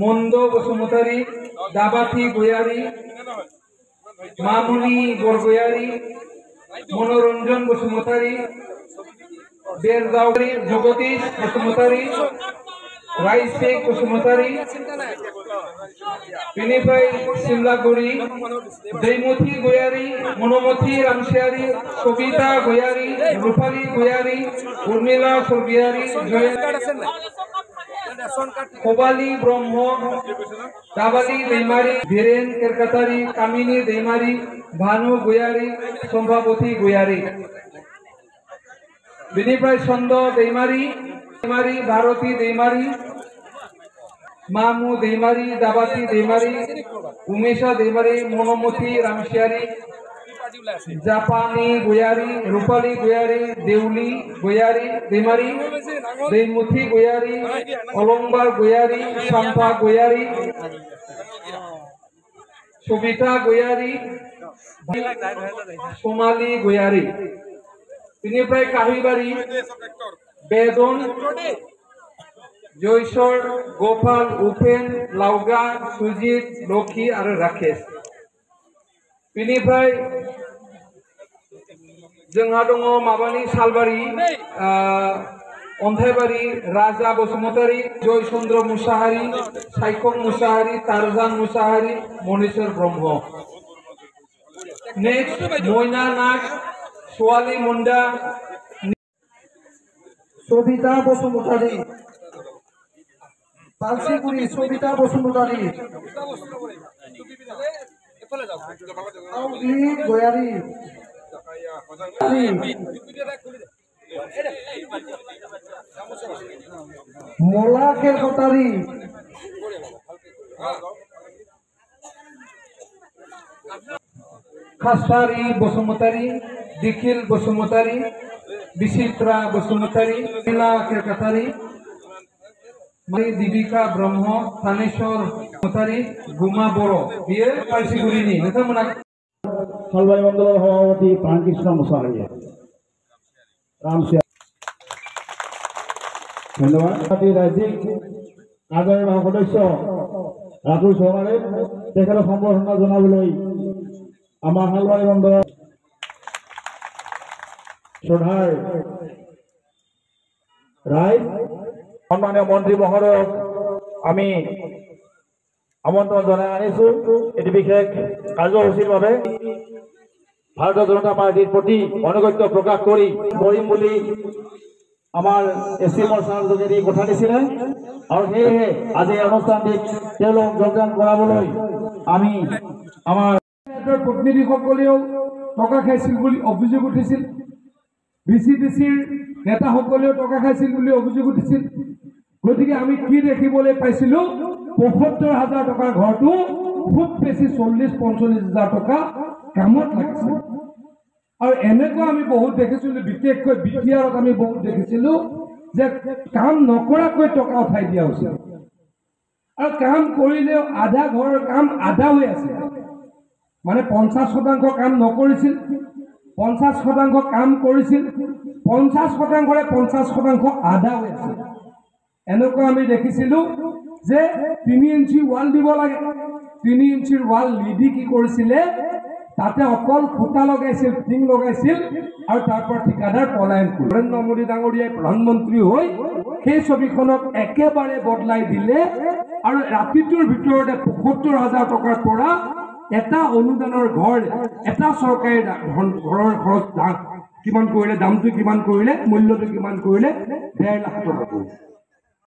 মন্দ বসুমতারি, দাবাথি গয়ারি, মামুনি বরগয়ারি, মনোরঞ্জন বসুমতারি, বেরদাউরি জগদীশ বসুমতারি, রাইসেক বসুমতারি, পিনিফাই সিমলাগুড়ি, জয়মথি গয়ারি, মনোমথি রামশিয়ারি, সবিতা গয়ারি, রূপালী গয়ারি, উর্মিলা স্বর্গিয়ারি, কোবালি ব্রহ্ম, কাবালি दैमारी, ধীরেন কেরকাতারি, কামিনী दैमारी, ভানু গয়ারি, সম্ভাবতী গয়ারি, বিনিফাই ছন্দ दैमारी, भारती दैमारी, मामू दैमारी, दाबाती दैमारी, उमेशा दैमारी, मनोमती रामशियारी, जापानी गयारी, रूपाली गयारी, देउली गयारी दैमारी, दैमुथी गयारी, अलंबार गयारी, शाम्पा गयारी, सबिता गयारी, सोनाली गयारी, बिनिफ्राय काहिबारी, बेदन, जयसर, गोपाल, उपेन, लाउगा, सुजित, लखी आरो राकेश। बिनिफ्राय जोंहा दङ माबानि सालबारि, अन्थाइबारि, राजा बसुमतारी, जयचन्द्र मुसाहारि, सायखं मुसाहारि, तारजान मुसाहारि, मनेश्वर ब्रह्म। नेक्स्ट मयना नाग, सोवाली मुंडा, सबिता बसुमतारी, पालसिगुड़ी सबिता बसुमतारी, गयारी, मोला केरकतारी, खासारी बसुमतारी, दिखिल बसुमतारी, विचित्रा बसुमतारी, मीना केरकतारी, दीपिका ब्रह्म, थानेश्वर बसुमतारी, गुमा बर' बियो पालसिगुरिनि नोंथांमोना सालबारि मंडल सभापति प्राणकृष्ण मुसाहारि रामसिया धन्यवाद राज्यिक कार्यालयৰ सदस्य राहुल चौहाने सम्बर्धना जनाবলৈ आमार सालबारि मंडल श्रद्धार राय सम्मानीय मंत्री महोदय आमी আমন্ত্রণ জানাই আনিছো এটি বিশেষ কার্যসূচীর বাবে ভারতীয় জনতা পার্টির প্রতি অনুগত্য প্রকাশ করি কৰিম বুলি আমাৰ এসি মৰ্চাৰ যোগেদি কথা দিছিলে আৰু সেয়ে আজি অনুষ্ঠানটিত তেওঁলোক যোগদান কৰাবলৈ আমি আমাৰ প্ৰতিনিধিসকলেও টকা খাইছিল বুলি অভিযোগ উঠিছিল বিসিডিসিৰ নেতাসকলেও টকা খাইছিল বুলি অভিযোগ উঠিছিল গতিকে আমি কি দেখিবলৈ পাইছিলো ৭৫,০০০ টকাৰ ঘৰটো খুব বেছি ৪০-৪৫,০০০ টকা কামত লাগিছিল আৰু এনেকুৱা আমি বহুত দেখিছিলো বিশেষকৈ বিটিআৰত আমি বহুত দেখিছিলো যে কাম নকৰাকৈ টকা উঠাই দিয়া হৈছিল আৰু কাম কৰিলেও আধা ঘৰৰ কাম আধা হৈ আছে মানে ৫০% কাম নকৰিছিল ৫০% কাম কৰিছিল ৫০%ৰে ৫০% আধা হৈ আছে এনেকুৱা আমি দেখিছিলো যে ৩ ইঞ্চি ওয়াল দিব লাগে ৩ ইঞ্চিৰ ওয়াল লিডি কি কৰিছিলে তাতে অকল খুঁটা লগাইছিল টিং লগাইছিল আৰু তাৰ পৰা ঠিকাদাৰ পলায়ন কৰিলে নৰেন্দ্ৰ মোদী ডাঙৰীয়াই প্ৰধানমন্ত্ৰী হৈ সেই ছবিখনক একেবাৰে বদলাই দিলে আৰু ৰাতিটোৰ ভিতৰতে ৭৫,০০০ টকাৰ পৰা এটা অনুদানৰ ঘৰ এটা চৰকাৰী ঘৰৰ খৰচ কিমান কৰিলে দামটো কিমান কৰিলে মূল্যটো কিমান কৰিলে ১.৫ লাখ টকা কৰিলে